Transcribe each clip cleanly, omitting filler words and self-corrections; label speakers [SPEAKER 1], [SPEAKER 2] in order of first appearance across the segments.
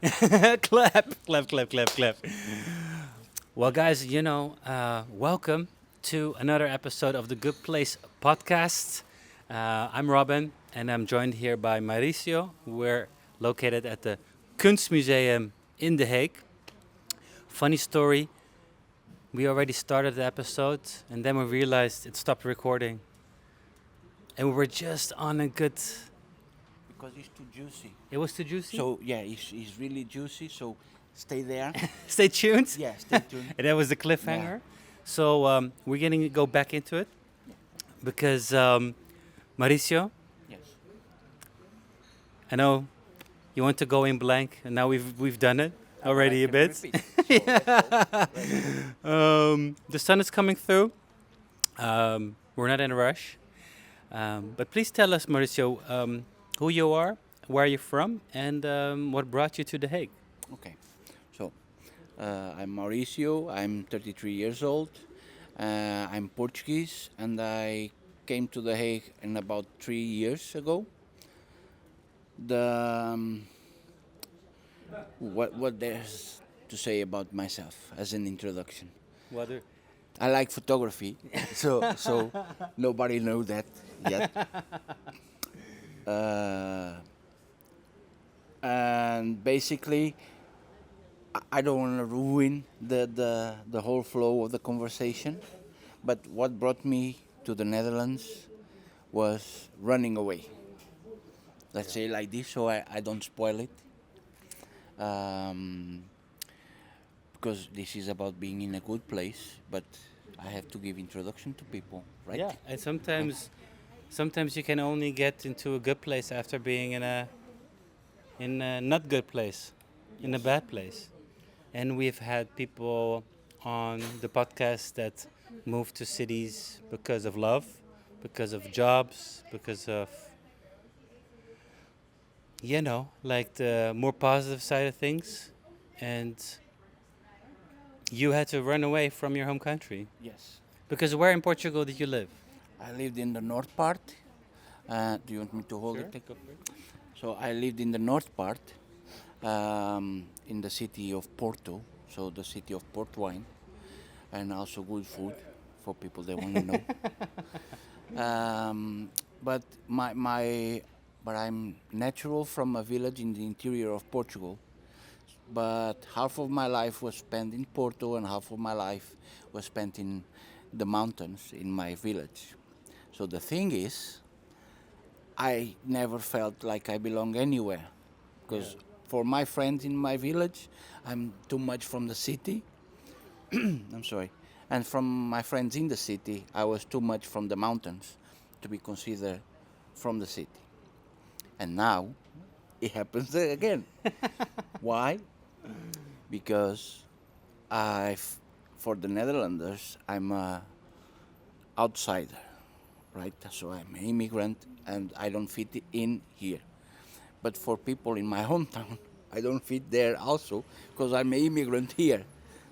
[SPEAKER 1] Clap, clap, clap, clap, clap. Well, guys, welcome to another episode of the Good Place podcast. I'm Robin, and I'm joined here by Mauricio. We're located at the Kunstmuseum in The Hague. Funny story, we already started the episode, and then we realized it stopped recording. And we were just on a good...
[SPEAKER 2] Because it's too juicy.
[SPEAKER 1] It was too juicy?
[SPEAKER 2] So yeah, it's really juicy. So stay there.
[SPEAKER 1] Stay tuned.
[SPEAKER 2] Yeah, stay tuned.
[SPEAKER 1] And that was the cliffhanger. So we're going to go back into it because Mauricio,
[SPEAKER 2] Yes.
[SPEAKER 1] I know you want to go in blank, and now we've done it already a
[SPEAKER 2] I can
[SPEAKER 1] bit.
[SPEAKER 2] repeat. So let's go.
[SPEAKER 1] The sun is coming through. We're not in a rush. But please tell us, Mauricio, who you are, where you're from, and what brought you to The Hague.
[SPEAKER 2] Okay. So I'm Mauricio. I'm 33 years old. I'm Portuguese, and I came to The Hague in about 3 years ago. The what there's to say about myself as an introduction? I like photography, so nobody knows that yet. And basically, I don't want to ruin the whole flow of the conversation, but what brought me to the Netherlands was running away. Let's say like this, so I don't spoil it. Because this is about being in a good place, but I have to give introduction to people, right?
[SPEAKER 1] Yeah, and sometimes you can only get into a good place after being in a not good place, in a bad place. And we've had people on the podcast that moved to cities because of love, because of jobs, because of like the more positive side of things. And you had to run away from your home country.
[SPEAKER 2] Yes.
[SPEAKER 1] Because where in Portugal did you live?
[SPEAKER 2] I lived in the north part. Do you want me to hold
[SPEAKER 1] Sure,
[SPEAKER 2] it?
[SPEAKER 1] go for it.
[SPEAKER 2] So I lived in the north part, in the city of Porto, so the city of port wine, and also good food for people that want to know. But but I'm natural from a village in the interior of Portugal. But half of my life was spent in Porto, and half of my life was spent in the mountains in my village. So the thing is, I never felt like I belong anywhere, because for my friends in my village, I'm too much from the city. I'm sorry. And from my friends in the city, I was too much from the mountains to be considered from the city. And now it happens again. Why? Because for the Netherlanders, I'm a outsider, right? So I'm an immigrant and I don't fit in here. But for people in my hometown, I don't fit there also because I'm an immigrant here.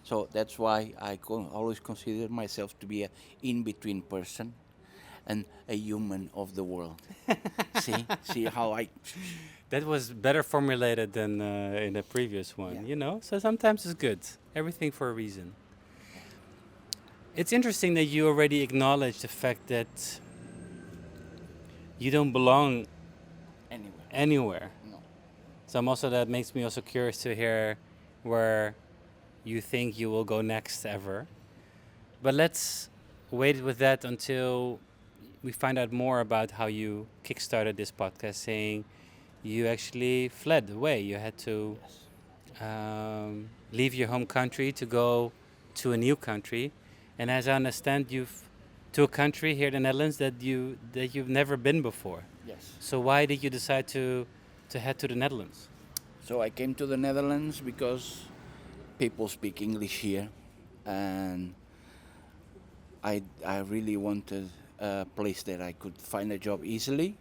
[SPEAKER 2] So that's why I always consider myself to be an in-between person and a human of the world. See how I...
[SPEAKER 1] That was better formulated than in the previous one, So sometimes it's good. Everything for a reason. It's interesting that you already acknowledge the fact that you don't belong anywhere.
[SPEAKER 2] No.
[SPEAKER 1] That makes me also curious to hear where you think you will go next ever. But let's wait with that until we find out more about how you kickstarted this podcast, saying you actually fled away. You had to leave your home country to go to a new country, and as I understand, you've to a country here in the Netherlands that you've never been before.
[SPEAKER 2] Yes.
[SPEAKER 1] So why did you decide to head to the Netherlands?
[SPEAKER 2] So I came to the Netherlands because people speak English here, and I really wanted a place that I could find a job easily,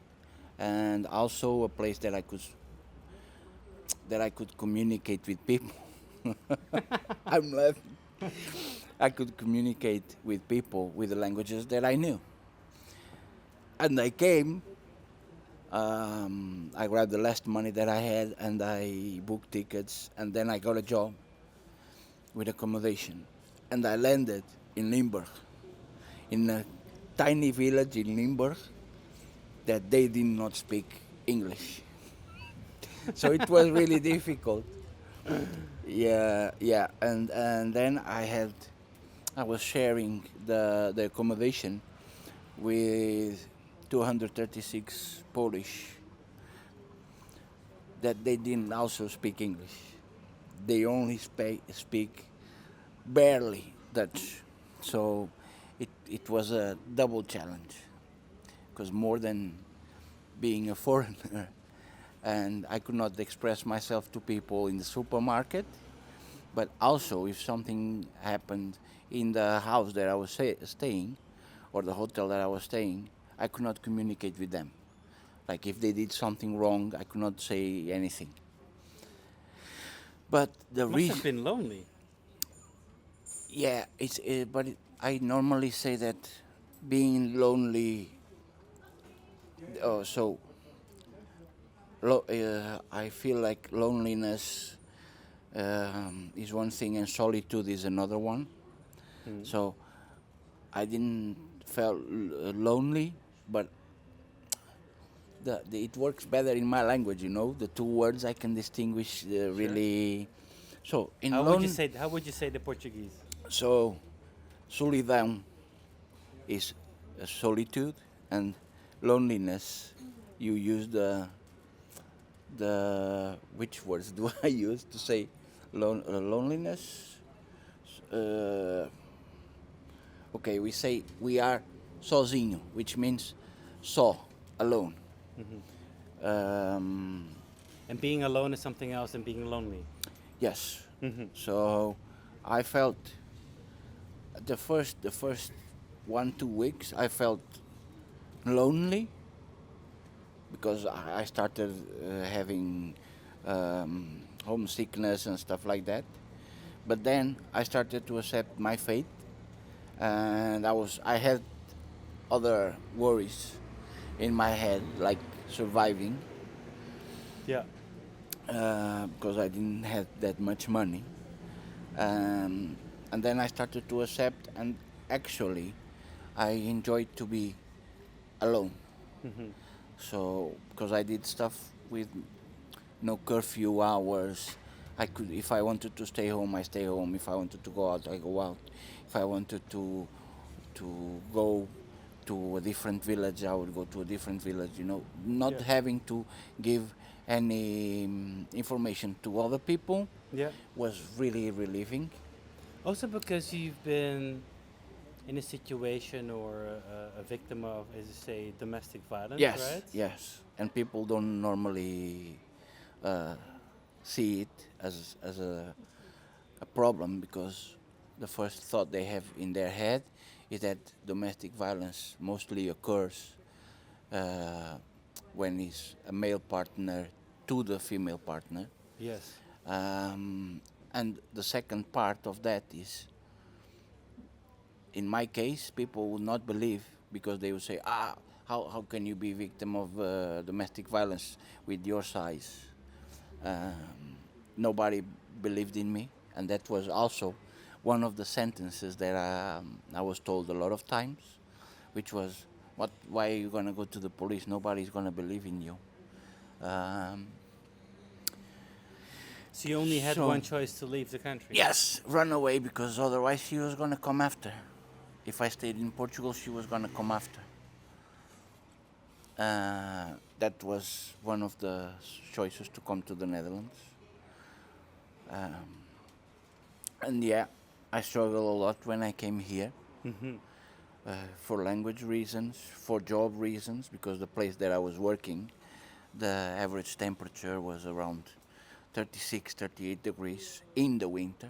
[SPEAKER 2] and also a place that I could communicate with people. I'm laughing. I could communicate with people with the languages that I knew. And I came I grabbed the last money that I had and I booked tickets, and then I got a job with accommodation. And I landed in Limburg, in a tiny village in Limburg that they did not speak English. So it was really difficult. Yeah, yeah. And then I was sharing the accommodation with 236 Polish that they didn't also speak English. They only speak barely Dutch. So it was a double challenge because more than being a foreigner and I could not express myself to people in the supermarket, but also if something happened in the house that I was staying or the hotel that I was staying, I could not communicate with them. Like if they did something wrong, I could not say anything. But the
[SPEAKER 1] Must have
[SPEAKER 2] reason,
[SPEAKER 1] been lonely.
[SPEAKER 2] yeah, I normally say that being lonely. So I feel like loneliness is one thing and solitude is another one.
[SPEAKER 1] Mm.
[SPEAKER 2] So I didn't felt lonely, but it works better in my language. You know, the two words I can distinguish really. So in
[SPEAKER 1] How would you say the Portuguese?
[SPEAKER 2] so solidão is solitude, and loneliness. You use the which words do I use to say loneliness? Uh, okay, we say we are sozinho, which means só, alone. Um,
[SPEAKER 1] And being alone is something else than being lonely.
[SPEAKER 2] yes.
[SPEAKER 1] Mm-hmm.
[SPEAKER 2] So I felt the first 1-2 weeks I felt lonely because I started having homesickness and stuff like that. But then I started to accept my fate, and I had other worries in my head, like surviving,
[SPEAKER 1] Yeah.
[SPEAKER 2] because I didn't have that much money. Um, and then I started to accept, and actually, I enjoyed to be alone.
[SPEAKER 1] Mm-hmm.
[SPEAKER 2] So because I did stuff with no curfew hours. I could, if I wanted to stay home, I stay home. If I wanted to go out, I go out. If I wanted to go to a different village, I would go to a different village. You know, not
[SPEAKER 1] Yeah.
[SPEAKER 2] having to give any information to other people
[SPEAKER 1] Yeah.
[SPEAKER 2] was really relieving.
[SPEAKER 1] Also because you've been in a situation or a victim of, as you say, domestic violence,
[SPEAKER 2] Yes,
[SPEAKER 1] right?
[SPEAKER 2] yes, and people don't normally uh, see it as a problem because the first thought they have in their head is that domestic violence mostly occurs uh, when it's a male partner to the female partner.
[SPEAKER 1] Yes.
[SPEAKER 2] Um, and the second part of that is, in my case, people would not believe because they would say, how can you be victim of domestic violence with your size? Nobody believed in me, and that was also one of the sentences that I was told a lot of times, which was, "What? Why are you gonna go to the police? Nobody's gonna believe in you." Um,
[SPEAKER 1] So you only had
[SPEAKER 2] so
[SPEAKER 1] one choice to leave the country.
[SPEAKER 2] yes, run away because otherwise she was gonna come after. If I stayed in Portugal, she was gonna come after. That was one of the choices to come to the Netherlands. Um, and yeah, I struggled a lot when I came here
[SPEAKER 1] Mm-hmm.
[SPEAKER 2] for language reasons, for job reasons, because the place that I was working, the average temperature was around 36, 38 degrees in the winter.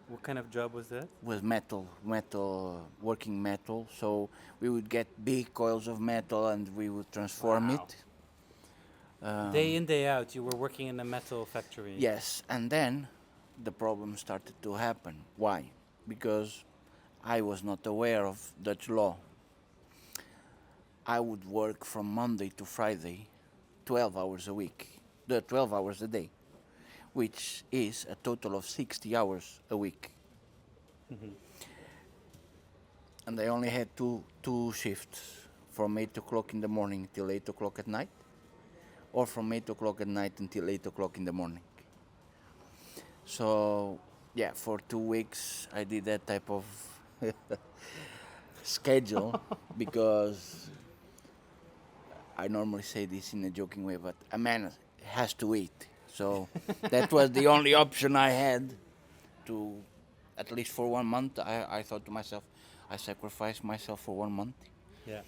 [SPEAKER 1] What kind of job was that?
[SPEAKER 2] Was working metal. So we would get big coils of metal and we would transform
[SPEAKER 1] Wow.
[SPEAKER 2] it.
[SPEAKER 1] Day in, day out, you were working in a metal factory.
[SPEAKER 2] Yes, and then the problem started to happen. Why? Because I was not aware of Dutch law. I would work from Monday to Friday, 12 hours a week, the 12 hours a day, which is a total of 60 hours a week. And I only had two shifts, from 8 o'clock in the morning till 8 o'clock at night, or from 8 o'clock at night until 8 o'clock in the morning. So, yeah, for 2 weeks I did that type of schedule because I normally say this in a joking way, but a man has to eat. So that was the only option I had to, at least for 1 month, I thought to myself, I sacrifice myself for 1 month
[SPEAKER 1] Yeah.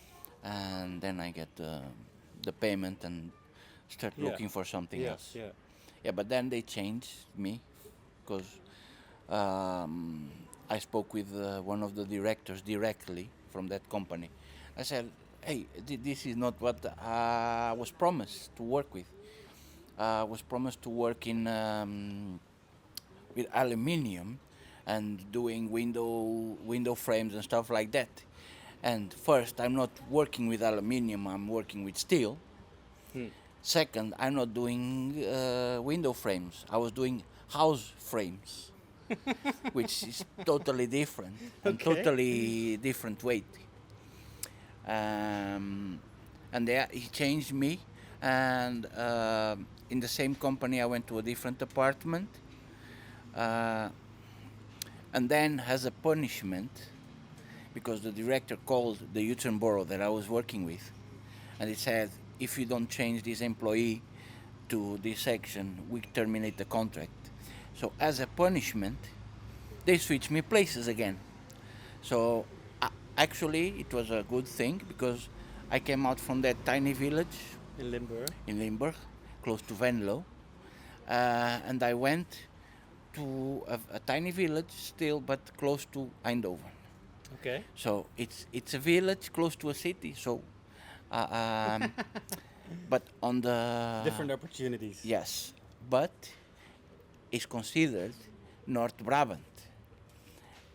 [SPEAKER 2] and then I get the payment and start
[SPEAKER 1] Yeah.
[SPEAKER 2] looking for something
[SPEAKER 1] Yeah.
[SPEAKER 2] else.
[SPEAKER 1] Yeah.
[SPEAKER 2] Yeah, but then they changed me because I spoke with one of the directors directly from that company. I said, hey, this is not what I was promised to work with. I was promised to work in with aluminium and doing window frames and stuff like that. And first, I'm not working with aluminium, I'm working with steel. Second, I'm not doing window frames. I was doing house frames, which is totally different and
[SPEAKER 1] Okay.
[SPEAKER 2] totally different weight. And there he changed me, and in the same company I went to a different department, uh, and then as a punishment, because the director called the Utrecht Borough that I was working with, and he said, if you don't change this employee to this section, we terminate the contract. So as a punishment, they switched me places again. So actually, it was a good thing because I came out from that tiny village
[SPEAKER 1] In Limburg.
[SPEAKER 2] in Limburg, close to Venlo, and I went to a tiny village still, but close to Eindhoven.
[SPEAKER 1] Okay.
[SPEAKER 2] So it's a village close to a city. So, um, but on the
[SPEAKER 1] Different opportunities.
[SPEAKER 2] yes, but it's considered North Brabant,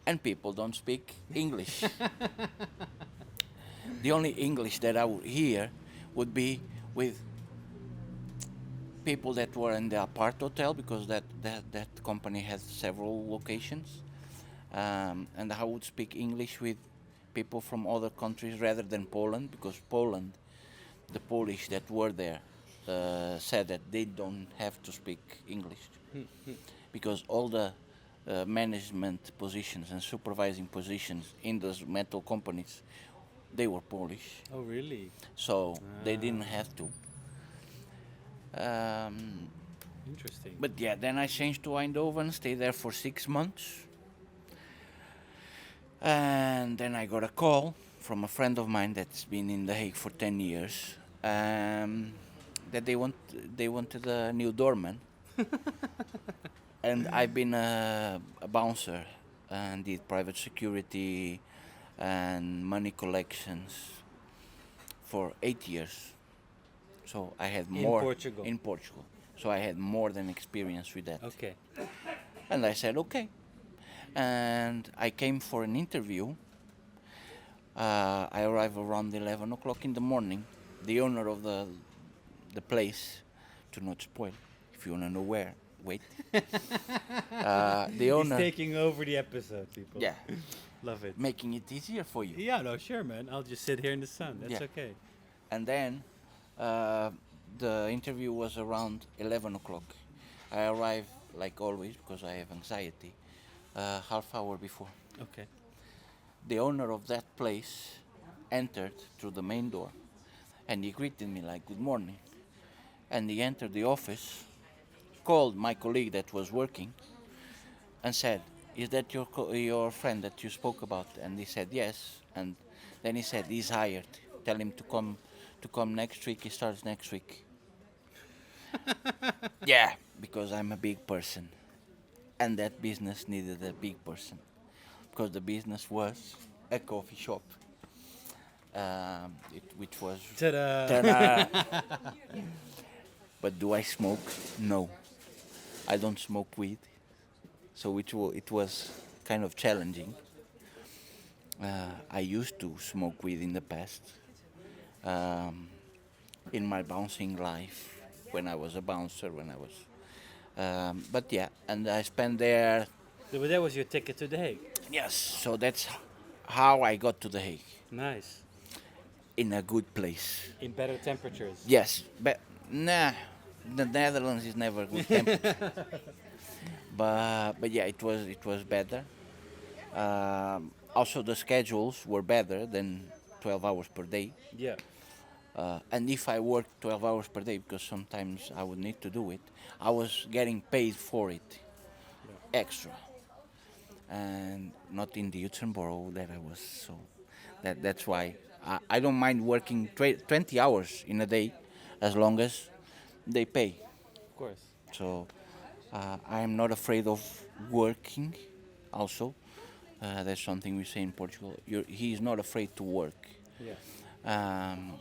[SPEAKER 2] and people don't speak English. The only English that I would hear would be with people that were in the apart hotel, because that company has several locations, and I would speak English with people from other countries rather than Poland, because Poland, the Polish that were there said that they don't have to speak English because all the management positions and supervising positions in those metal companies, they were Polish,
[SPEAKER 1] Oh, really?
[SPEAKER 2] so they didn't have to. Um,
[SPEAKER 1] Interesting.
[SPEAKER 2] but yeah, then I changed to Eindhoven, stayed there for 6 months, and then I got a call from a friend of mine that's been in The Hague for 10 years, that they wanted a new doorman, and I've been a bouncer and did private security and money collections for 8 years. So I had
[SPEAKER 1] In
[SPEAKER 2] more
[SPEAKER 1] Portugal.
[SPEAKER 2] in Portugal. So I had more than experience with that.
[SPEAKER 1] Okay.
[SPEAKER 2] And I said okay. And I came for an interview. I arrived around 11 o'clock in the morning. The owner of the place, to not spoil, if you want to know where, wait. The
[SPEAKER 1] He's
[SPEAKER 2] owner,
[SPEAKER 1] taking over the episode, people.
[SPEAKER 2] yeah,
[SPEAKER 1] Love it.
[SPEAKER 2] making it easier for you.
[SPEAKER 1] Yeah, no, sure, man. I'll just sit here in the sun. That's
[SPEAKER 2] Yeah.
[SPEAKER 1] okay.
[SPEAKER 2] And then the interview was around 11 o'clock. I arrived, like always, because I have anxiety, half hour before.
[SPEAKER 1] Okay.
[SPEAKER 2] The owner of that place entered through the main door, and he greeted me like, good morning. And he entered the office, called my colleague that was working, and said, is that your friend that you spoke about? And he said, yes. And then he said, he's hired. Tell him to come next week. He starts next week. Yeah, because I'm a big person. And that business needed a big person. Because the business was a coffee shop. Which was...
[SPEAKER 1] Ta-da!
[SPEAKER 2] Ta-da. But do I smoke? No. I don't smoke weed. So it was kind of challenging. I used to smoke weed in the past. um, in my bouncing life when I was a bouncer. But yeah, and I spent there.
[SPEAKER 1] But that was your ticket to The Hague.
[SPEAKER 2] Yes, so that's how I got to The Hague
[SPEAKER 1] Nice.
[SPEAKER 2] in a good place.
[SPEAKER 1] In better temperatures.
[SPEAKER 2] Yes, but nah, the Netherlands is never good temperature. But yeah, it was better. Also, the schedules were better than 12 hours per day.
[SPEAKER 1] Yeah.
[SPEAKER 2] And if I worked 12 hours per day, because sometimes I would need to do it, I was getting paid for it extra. And not in the Utsenboro that I was, so that's why I don't mind working 20 hours in a day as long as they pay.
[SPEAKER 1] Of course.
[SPEAKER 2] So I am not afraid of working also. That's something we say in Portugal. He is not afraid to work,
[SPEAKER 1] Yeah.
[SPEAKER 2] um,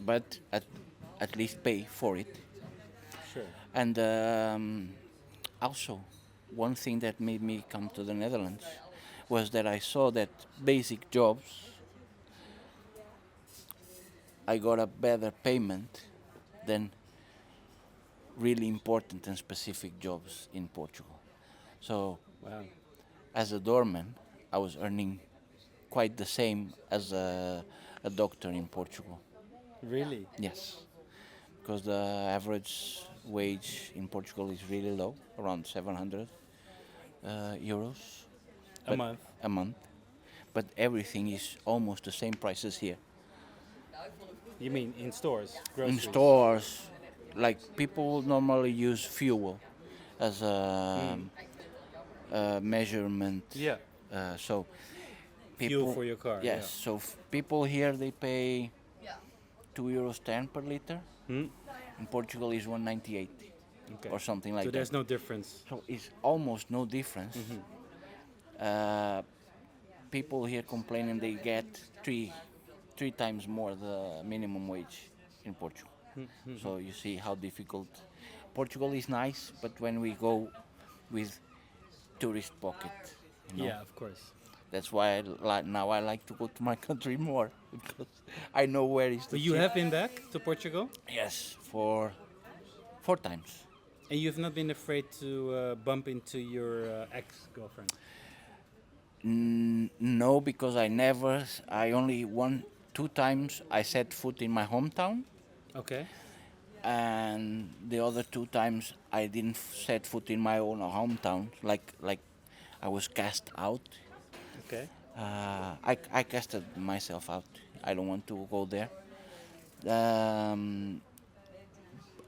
[SPEAKER 2] but at least pay for it.
[SPEAKER 1] Sure.
[SPEAKER 2] And also, one thing that made me come to the Netherlands was that I saw that basic jobs, I got a better payment than really important and specific jobs in Portugal. So,
[SPEAKER 1] Wow.
[SPEAKER 2] as a doorman, I was earning quite the same as a doctor in Portugal.
[SPEAKER 1] Really?
[SPEAKER 2] Yes, because the average wage in Portugal is really low, around 700 euros
[SPEAKER 1] A month.
[SPEAKER 2] a month. But everything is almost the same price as here.
[SPEAKER 1] You mean in stores?
[SPEAKER 2] In
[SPEAKER 1] Groceries?
[SPEAKER 2] stores, like people normally use fuel as a measurement.
[SPEAKER 1] Yeah.
[SPEAKER 2] So
[SPEAKER 1] Fuel
[SPEAKER 2] people,
[SPEAKER 1] for your car.
[SPEAKER 2] yes. So people here they pay 2 euros 10 per liter.
[SPEAKER 1] Yeah. Hmm?
[SPEAKER 2] In Portugal is 198
[SPEAKER 1] Okay.
[SPEAKER 2] or something like
[SPEAKER 1] So
[SPEAKER 2] that.
[SPEAKER 1] there's no difference.
[SPEAKER 2] So it's almost no difference. Uh, people here complaining they get three times more the minimum wage in Portugal. So you see how difficult. Portugal is nice, but when we go with tourist pocket,
[SPEAKER 1] Yeah, of course.
[SPEAKER 2] that's why now I like to go to my country more because I know where is the
[SPEAKER 1] But you
[SPEAKER 2] cheap.
[SPEAKER 1] have been back to Portugal,
[SPEAKER 2] Yes, for 4 times.
[SPEAKER 1] and you've not been afraid to bump into your ex-girlfriend.
[SPEAKER 2] No, because I only 2 times I set foot in my hometown,
[SPEAKER 1] Okay.
[SPEAKER 2] and the other 2 times I didn't set foot in my own hometown. Like I was cast out.
[SPEAKER 1] Okay.
[SPEAKER 2] I casted myself out. I don't want to go there. Um,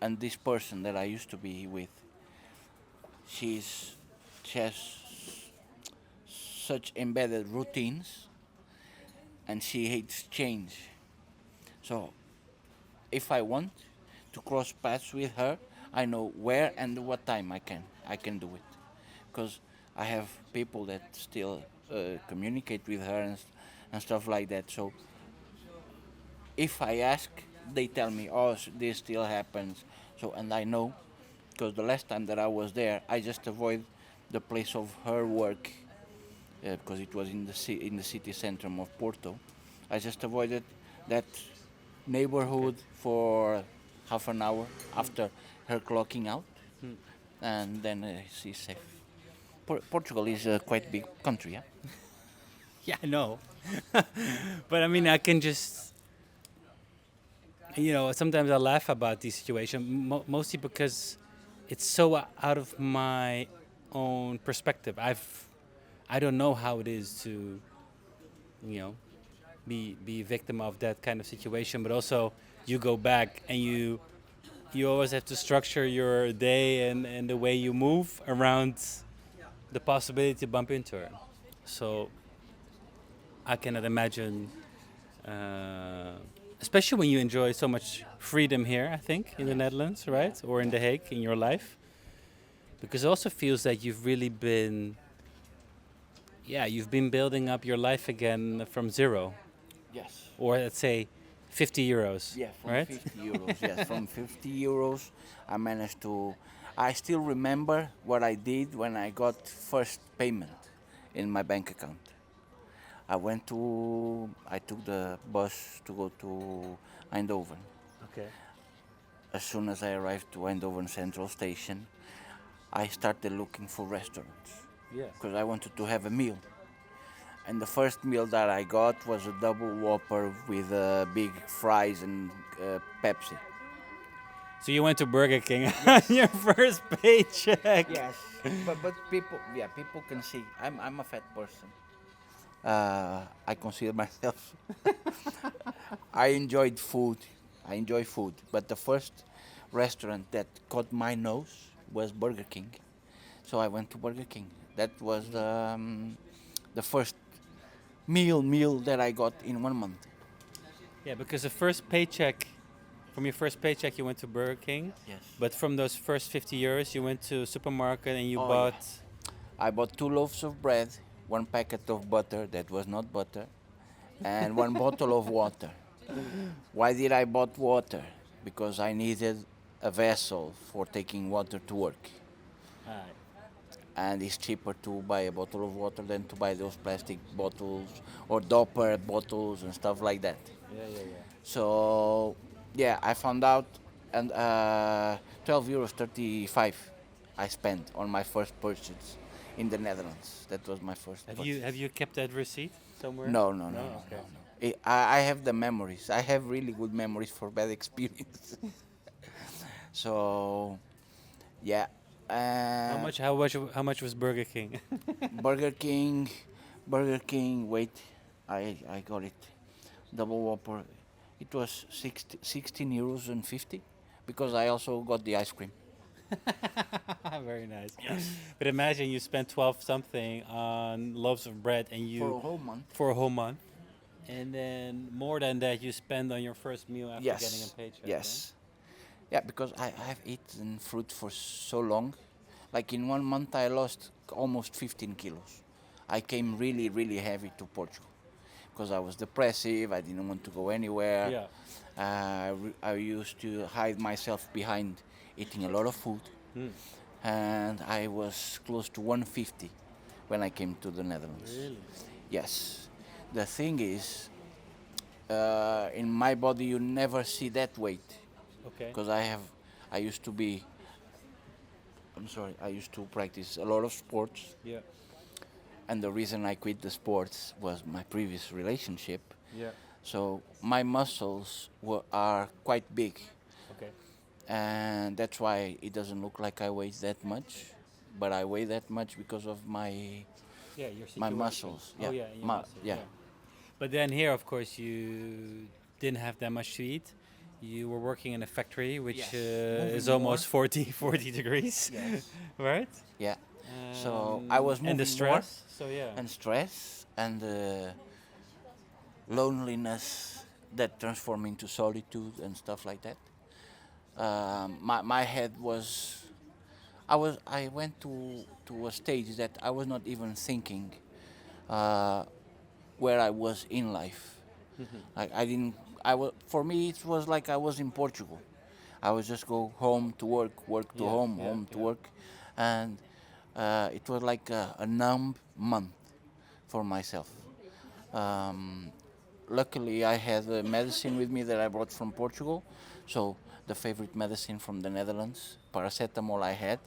[SPEAKER 2] and this person that I used to be with, she has such embedded routines, and she hates change. So if I want to cross paths with her, I know where and what time I can do it, because I have people that still communicate with her and stuff like that. So if I ask, they tell me, oh, this still happens. So and I know, because the last time that I was there, I just avoid the place of her work, because it was in the city center of Porto. I just avoided that neighborhood for half an hour after her clocking out, and then she's safe. Portugal is a quite big country, yeah.
[SPEAKER 1] Yeah, I know. But I mean, I can just, sometimes I laugh about this situation, mostly because it's so out of my own perspective. I don't know how it is to, you know, be a victim of that kind of situation. But also, you go back and you always have to structure your day and the way you move around the possibility to bump into her. So I cannot imagine, especially when you enjoy so much freedom here, I think, in the Netherlands, right? Or in The Hague in your life. Because it also feels that you've really been, you've been building up your life again from zero.
[SPEAKER 2] Yes.
[SPEAKER 1] Or let's say 50 euros,
[SPEAKER 2] Yeah, from
[SPEAKER 1] right?
[SPEAKER 2] 50 euros. Yes, from 50 euros, I managed to. I still remember what I did when I got first payment in my bank account. I took the bus to go to Eindhoven.
[SPEAKER 1] Okay.
[SPEAKER 2] As soon as I arrived to Eindhoven Central Station, I started looking for restaurants
[SPEAKER 1] Yeah.
[SPEAKER 2] because I wanted to have a meal. And the first meal that I got was a double whopper with big fries and Pepsi.
[SPEAKER 1] So you went to Burger King on your first paycheck.
[SPEAKER 2] Yes, but people can see I'm a fat person. I consider myself. I enjoyed food. I enjoy food, but the first restaurant that caught my nose was Burger King. So I went to Burger King. That was the first meal that I got in 1 month.
[SPEAKER 1] Yeah, because the first paycheck, from your first paycheck, you went to Burger King.
[SPEAKER 2] Yes.
[SPEAKER 1] But from those first 50 euros, you went to a supermarket and you
[SPEAKER 2] Oh yeah.
[SPEAKER 1] bought.
[SPEAKER 2] I bought 2 loaves of bread, 1 packet of butter that was not butter, and 1 bottle of water. Why did I bought water? Because I needed a vessel for taking water to work.
[SPEAKER 1] Ah,
[SPEAKER 2] And it's cheaper to buy a bottle of water than to buy those plastic bottles or Doppler bottles and stuff like that.
[SPEAKER 1] yeah.
[SPEAKER 2] So, yeah, I found out, and 12 euros 35 I spent on my first purchase in the Netherlands. That was my first purchase.
[SPEAKER 1] Have you kept that receipt somewhere?
[SPEAKER 2] No, no, no,
[SPEAKER 1] No.
[SPEAKER 2] no,
[SPEAKER 1] Okay.
[SPEAKER 2] no, no. I have the memories. I have really good memories for bad experience. So, yeah.
[SPEAKER 1] How much was Burger King?
[SPEAKER 2] Burger King, Burger King. Wait, I got it. Double Whopper. It was 16 euros and 50 because I also got the ice cream.
[SPEAKER 1] Very nice. But imagine you spent 12 something on loaves of bread and
[SPEAKER 2] For
[SPEAKER 1] you
[SPEAKER 2] a whole month.
[SPEAKER 1] for a whole month. And then more than that you spend on your first meal after getting a
[SPEAKER 2] Yes.
[SPEAKER 1] paycheck.
[SPEAKER 2] Yes. Yeah, because I've eaten fruit for so long. Like in 1 month, I lost almost 15 kilos. I came really, really heavy to Portugal because I was depressive. I didn't want to go anywhere.
[SPEAKER 1] Yeah.
[SPEAKER 2] I used to hide myself behind eating a lot of food,
[SPEAKER 1] Hmm.
[SPEAKER 2] and I was close to 150 when I came to the Netherlands.
[SPEAKER 1] Really?
[SPEAKER 2] Yes. The thing is, in my body, you never see that weight
[SPEAKER 1] Okay.
[SPEAKER 2] because I used to be. I'm sorry. I used to practice a lot of sports,
[SPEAKER 1] Yeah.
[SPEAKER 2] and the reason I quit the sports was my previous relationship.
[SPEAKER 1] Yeah.
[SPEAKER 2] So my muscles are quite big,
[SPEAKER 1] Okay.
[SPEAKER 2] and that's why it doesn't look like I weigh that much, but I weigh that much because of my
[SPEAKER 1] Yeah, your
[SPEAKER 2] my
[SPEAKER 1] situation.
[SPEAKER 2] muscles.
[SPEAKER 1] Oh yeah, and your
[SPEAKER 2] my,
[SPEAKER 1] muscles.
[SPEAKER 2] yeah.
[SPEAKER 1] But then here, of course, you didn't have that much to eat. You were working in a factory, which
[SPEAKER 2] Yes.
[SPEAKER 1] is
[SPEAKER 2] Moving
[SPEAKER 1] almost
[SPEAKER 2] more.
[SPEAKER 1] 40 degrees,
[SPEAKER 2] Yes.
[SPEAKER 1] right?
[SPEAKER 2] Yeah. So I was
[SPEAKER 1] and the
[SPEAKER 2] moving more.
[SPEAKER 1] stress. So yeah.
[SPEAKER 2] And stress and loneliness that transform into solitude and stuff like that. My head was. I went to a stage that I was not even thinking uh, where I was in life. Like I didn't. I was for me it was like I was in Portugal. I would just go home to work, work to
[SPEAKER 1] Yeah,
[SPEAKER 2] home,
[SPEAKER 1] yeah,
[SPEAKER 2] home to
[SPEAKER 1] yeah.
[SPEAKER 2] work, and it was like a numb month for myself. Um, Luckily, I had a medicine with me that I brought from Portugal. So the favorite medicine from the Netherlands, paracetamol, I had.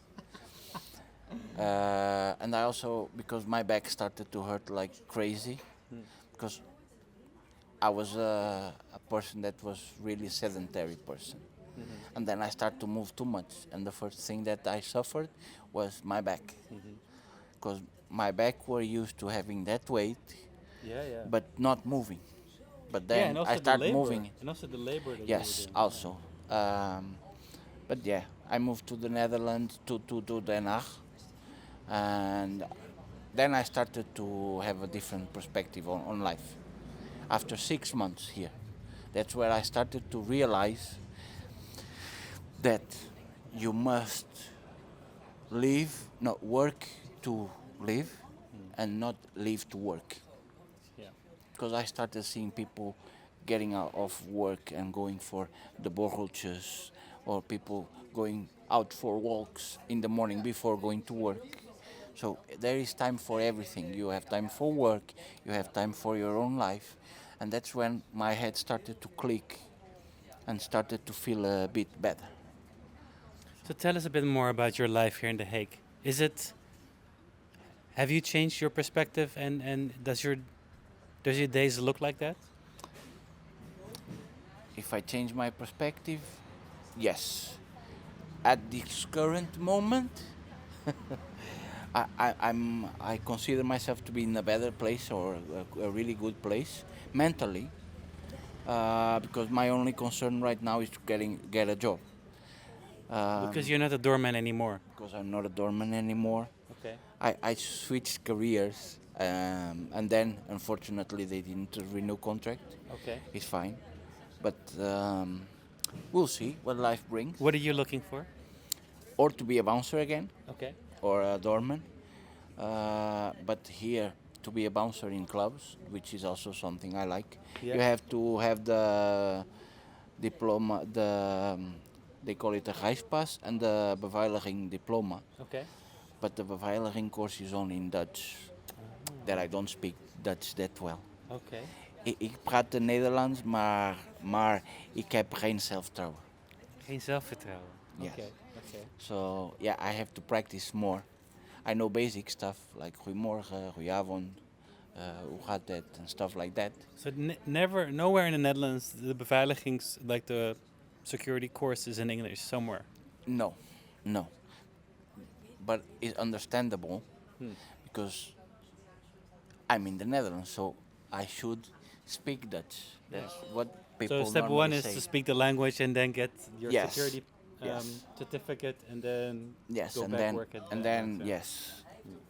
[SPEAKER 2] And I also, because my back started to hurt like crazy, because I was a person that was really sedentary person. And then I started to move too much. And the first thing that I suffered was my back. Because my back were used to having that weight,
[SPEAKER 1] Yeah, yeah.
[SPEAKER 2] but not moving. But
[SPEAKER 1] Yeah,
[SPEAKER 2] then
[SPEAKER 1] and
[SPEAKER 2] I
[SPEAKER 1] also the
[SPEAKER 2] start
[SPEAKER 1] labor,
[SPEAKER 2] moving.
[SPEAKER 1] and also the labor that you were
[SPEAKER 2] Yes,
[SPEAKER 1] doing.
[SPEAKER 2] also. But yeah, I moved to the Netherlands to Den Haag, and then I started to have a different perspective on life. After 6 months here, that's where I started to realize that you must live, not work to live, and not live to work.
[SPEAKER 1] Yeah.
[SPEAKER 2] Because I started seeing people getting out of work and going for the borreltjes, or people going out for walks in the morning before going to work. So there is time for everything. You have time for work, you have time for your own life, and that's when my head started to click and started to feel a bit better.
[SPEAKER 1] So tell us a bit more about your life here in The Hague. Is it? Have you changed your perspective, and does your days look like that?
[SPEAKER 2] If I change my perspective, yes. At this current moment, I consider myself to be in a better place or a really good place mentally, because my only concern right now is to get a job.
[SPEAKER 1] Because you're not a doorman anymore.
[SPEAKER 2] Because I'm not a doorman anymore.
[SPEAKER 1] Okay.
[SPEAKER 2] I switched careers, and then unfortunately they didn't renew contract.
[SPEAKER 1] Okay.
[SPEAKER 2] It's fine, but we'll see what life brings.
[SPEAKER 1] What are you looking for?
[SPEAKER 2] Or to be a bouncer again,
[SPEAKER 1] Okay.
[SPEAKER 2] or a doorman. But here, to be a bouncer in clubs, which is also something I like,
[SPEAKER 1] Yeah.
[SPEAKER 2] you have to have the diploma, they call it a reispas, and the beveiliging diploma.
[SPEAKER 1] Okay.
[SPEAKER 2] But the beveiliging course is only in Dutch, that I don't speak Dutch that well.
[SPEAKER 1] Okay.
[SPEAKER 2] Ik praat de Nederlands, maar ik heb geen zelfvertrouwen.
[SPEAKER 1] Geen zelfvertrouwen.
[SPEAKER 2] Yes.
[SPEAKER 1] Okay. Okay.
[SPEAKER 2] So yeah, I have to practice more. I know basic stuff like goedemorgen, goedenavond, hoe gaat het, and stuff like that.
[SPEAKER 1] So nowhere in the Netherlands, the beveiligings, like the security course is in English somewhere.
[SPEAKER 2] No, no. But it's understandable
[SPEAKER 1] Hmm.
[SPEAKER 2] because I'm in the Netherlands, so I should speak Dutch. That's what people
[SPEAKER 1] So step
[SPEAKER 2] normally
[SPEAKER 1] one is
[SPEAKER 2] say.
[SPEAKER 1] to speak the language and then get your
[SPEAKER 2] Yes.
[SPEAKER 1] security
[SPEAKER 2] Yes.
[SPEAKER 1] certificate, and then
[SPEAKER 2] Yes,
[SPEAKER 1] go
[SPEAKER 2] and
[SPEAKER 1] back
[SPEAKER 2] then
[SPEAKER 1] work at
[SPEAKER 2] and
[SPEAKER 1] the
[SPEAKER 2] then
[SPEAKER 1] answer.
[SPEAKER 2] yes.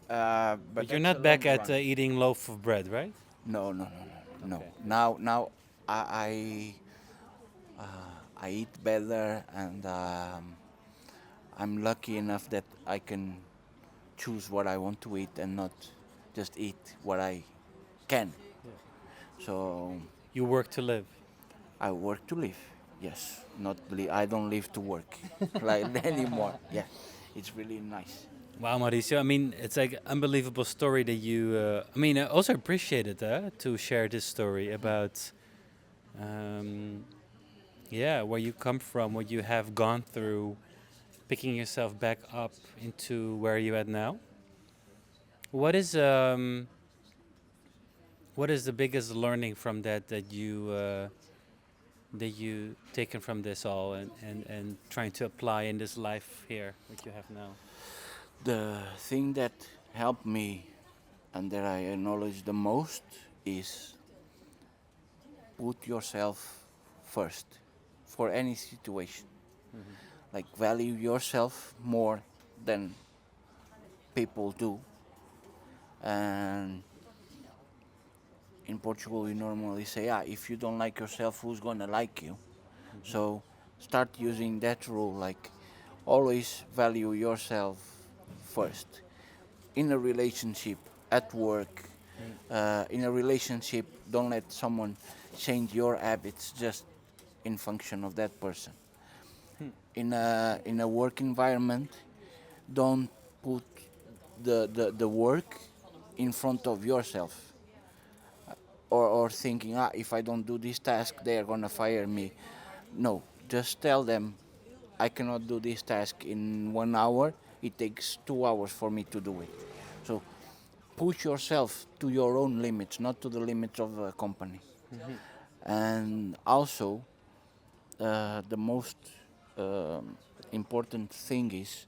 [SPEAKER 1] But you're
[SPEAKER 2] that's
[SPEAKER 1] not
[SPEAKER 2] a
[SPEAKER 1] back
[SPEAKER 2] long
[SPEAKER 1] at
[SPEAKER 2] run.
[SPEAKER 1] eating loaf of bread, right?
[SPEAKER 2] No.
[SPEAKER 1] Okay.
[SPEAKER 2] Now I I eat better, and I'm lucky enough that I can choose what I want to eat and not just eat what I can. So
[SPEAKER 1] You work to live.
[SPEAKER 2] I work to live. Yes, not I don't live to work like anymore. Yeah, it's really nice.
[SPEAKER 1] Wow, Mauricio. I mean, it's like unbelievable story that you. I also appreciate it to share this story about, where you come from, what you have gone through, picking yourself back up into where you at now. What is what is the biggest learning from that you taken from this all, and trying to apply in this life here that you have now?
[SPEAKER 2] The thing that helped me and that I acknowledge the most is put yourself first for any situation. Like value yourself more than people do. And in Portugal, we normally say, if you don't like yourself, who's gonna like you? So start using that rule, like always value yourself first. In a relationship, at work, in a relationship, don't let someone change your habits just in function of that person. In a work environment, don't put the work in front of yourself, or thinking, if I don't do this task, they are gonna fire me. No, just tell them, I cannot do this task in 1 hour. It takes 2 hours for me to do it. So push yourself to your own limits, not to the limits of a company. And also, the most important thing is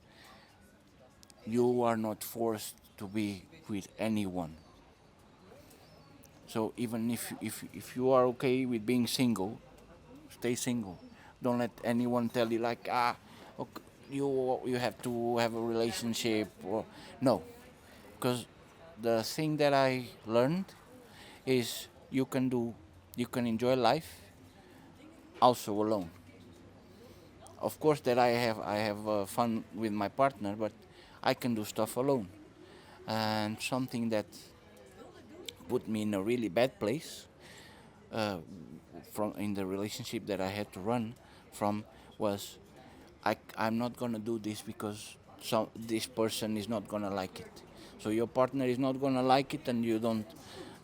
[SPEAKER 2] you are not forced to be with anyone. So even if you are okay with being single, stay single. Don't let anyone tell you like, okay, you have to have a relationship, or no, because the thing that I learned is you can enjoy life also alone. Of course that I have fun with my partner, but I can do stuff alone. And something that put me in a really bad place, uh, from in the relationship that I had to run from, was I'm not gonna do this because this person is not gonna like it. So your partner is not gonna like it, and you don't.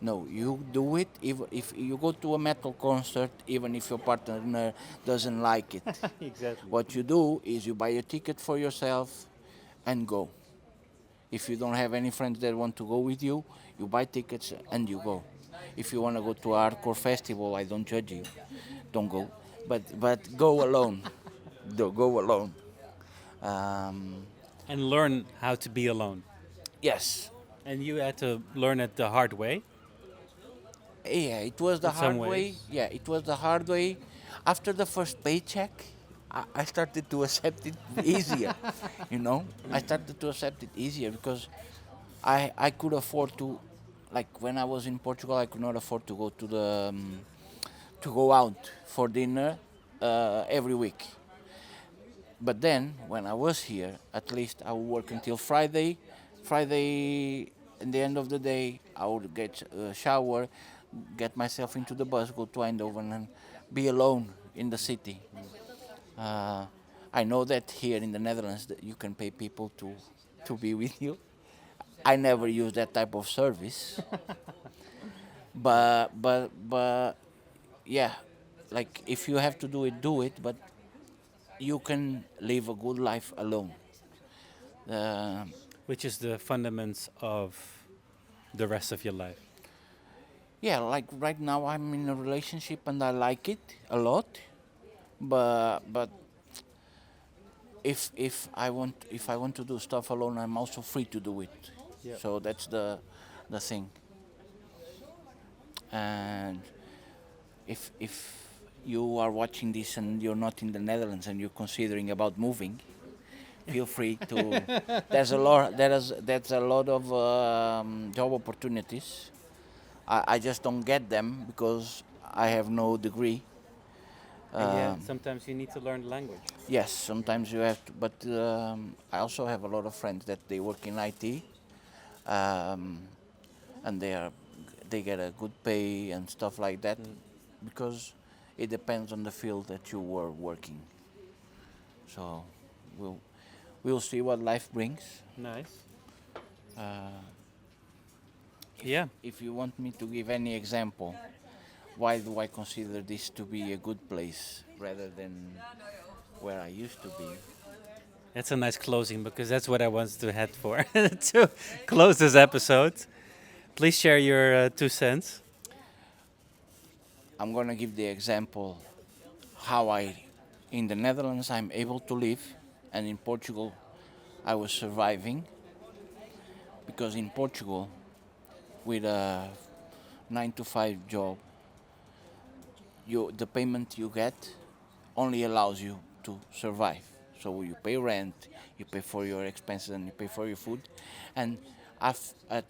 [SPEAKER 2] No, you do it. If you go to a metal concert, even if your partner doesn't like it,
[SPEAKER 1] Exactly.
[SPEAKER 2] what you do is you buy a ticket for yourself and go. If you don't have any friends that want to go with you, you buy tickets and you go. If you want to go to a hardcore festival, I don't judge you. Don't go, but go alone. Go alone. Um,
[SPEAKER 1] And learn how to be alone.
[SPEAKER 2] yes,
[SPEAKER 1] And you had to learn it the hard way
[SPEAKER 2] yeah, it was the
[SPEAKER 1] in some
[SPEAKER 2] hard way.
[SPEAKER 1] ways.
[SPEAKER 2] Yeah, it was the hard way. After the first paycheck, I started to accept it easier. You know, I started to accept it easier because I could afford to, like when I was in Portugal, I could not afford to go to go out for dinner every week. But then when I was here, at least I would work until Friday. Friday, in the end of the day, I would get a shower, get myself into the bus, go to Eindhoven, and be alone in the city. Uh, I know that here in the Netherlands that you can pay people to be with you. I never use that type of service, but yeah, like if you have to do it, do it. But you can live a good life alone. Uh,
[SPEAKER 1] Which is the fundamentals of the rest of your life.
[SPEAKER 2] yeah, like right now I'm in a relationship and I like it a lot, but if I want to do stuff alone, I'm also free to do it.
[SPEAKER 1] Yeah.
[SPEAKER 2] So that's the thing. And if you are watching this and you're not in the Netherlands and you're considering about moving, feel free to. There's a lot of job opportunities. I just don't get them because I have no degree.
[SPEAKER 1] And yeah,
[SPEAKER 2] Um,
[SPEAKER 1] sometimes you need to learn the language.
[SPEAKER 2] yes, sometimes you have to, but I also have a lot of friends that they work in IT, um, and they get a good pay and stuff like that because it depends on the field that you were working. So we'll we'll see what life brings.
[SPEAKER 1] Nice.
[SPEAKER 2] Uh,
[SPEAKER 1] Yeah.
[SPEAKER 2] if you want me to give any example, why do I consider this to be a good place rather than where I used to be?
[SPEAKER 1] That's a nice closing because that's what I wanted to head for to close this episode. Please share your 2 cents.
[SPEAKER 2] I'm gonna give the example how in the Netherlands, I'm able to live, and in Portugal, I was surviving because in Portugal, with a 9 to 5 job, the payment you get only allows you to survive. So you pay rent, you pay for your expenses, and you pay for your food, and at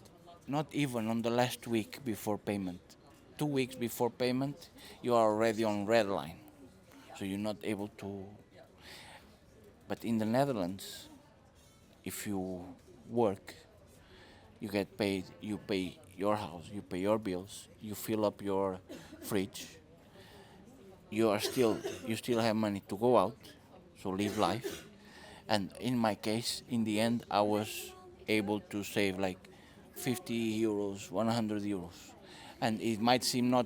[SPEAKER 2] not even on the last week before payment, 2 weeks before payment, you are already on red line. So you're not able to. But in the Netherlands, if you work, you get paid, you pay your house, you pay your bills, you fill up your fridge, you still have money to go out, so live life. And in my case, in the end, I was able to save like 50 euros, 100 euros. And it might seem not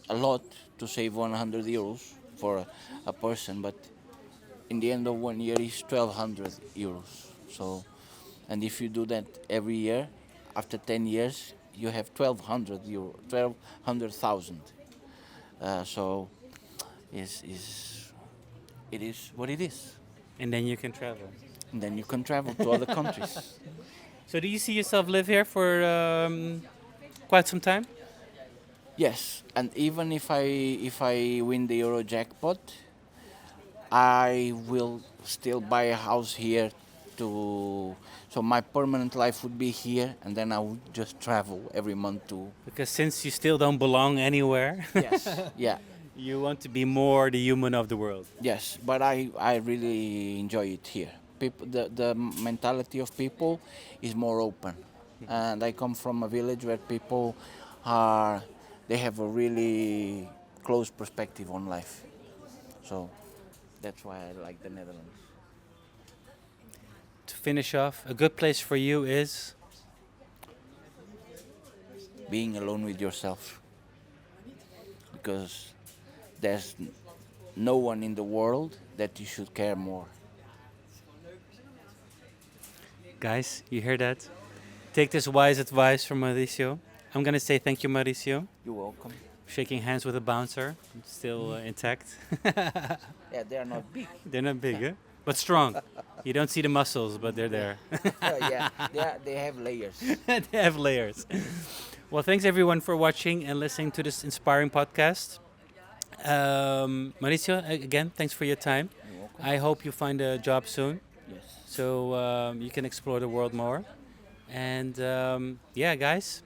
[SPEAKER 2] a lot to save 100 euros for a person, but in the end of 1 year is 1,200 euros. So, and if you do that every year, after 10 years, you have 1,200 euro, 1,200,000. So, is it is what it is.
[SPEAKER 1] And then you can travel.
[SPEAKER 2] And then you can travel to other countries.
[SPEAKER 1] So do you see yourself live here for quite some time?
[SPEAKER 2] Yes, and even if I win the Euro jackpot, I will still buy a house here to so my permanent life would be here, and then I would just travel every month to.
[SPEAKER 1] Because since you still don't belong anywhere,
[SPEAKER 2] Yes, yeah,
[SPEAKER 1] you want to be more the human of the world.
[SPEAKER 2] yes, but I really enjoy it here. People, the mentality of people is more open, and I come from a village where people are they have a really close perspective on life. So that's why I like the Netherlands.
[SPEAKER 1] To finish off, a good place for you is
[SPEAKER 2] being alone with yourself, because there's no one in the world that you should care more.
[SPEAKER 1] Guys, you hear that? Take this wise advice from Mauricio. I'm gonna say thank you, Mauricio.
[SPEAKER 2] You're welcome.
[SPEAKER 1] Shaking hands with a bouncer, still intact.
[SPEAKER 2] Yeah, they are not big.
[SPEAKER 1] They're not big, huh? But strong. You don't see the muscles, but they're there.
[SPEAKER 2] Yeah, they have layers.
[SPEAKER 1] They have layers. Well, thanks everyone for watching and listening to this inspiring podcast. Mauricio, again, thanks for your time.
[SPEAKER 2] You're welcome.
[SPEAKER 1] I hope you find a job soon,
[SPEAKER 2] Yes.
[SPEAKER 1] so you can explore the world more. And yeah, guys,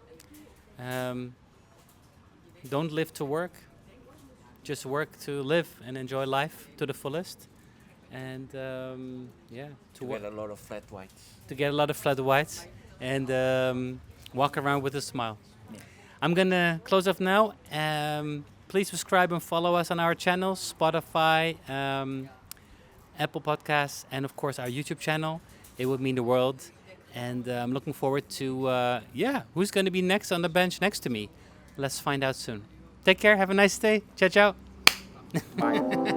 [SPEAKER 1] um, don't live to work. Just work to live and enjoy life to the fullest. And yeah,
[SPEAKER 2] To get a lot of flat whites.
[SPEAKER 1] to get a lot of flat whites and walk around with a smile.
[SPEAKER 2] Yeah.
[SPEAKER 1] I'm gonna close off now. Please subscribe and follow us on our channels, Spotify, Apple Podcasts, and of course our YouTube channel. It would mean the world. And I'm looking forward to, yeah, who's going to be next on the bench next to me? Let's find out soon. Take care. Have a nice day. Ciao, ciao.
[SPEAKER 2] Bye.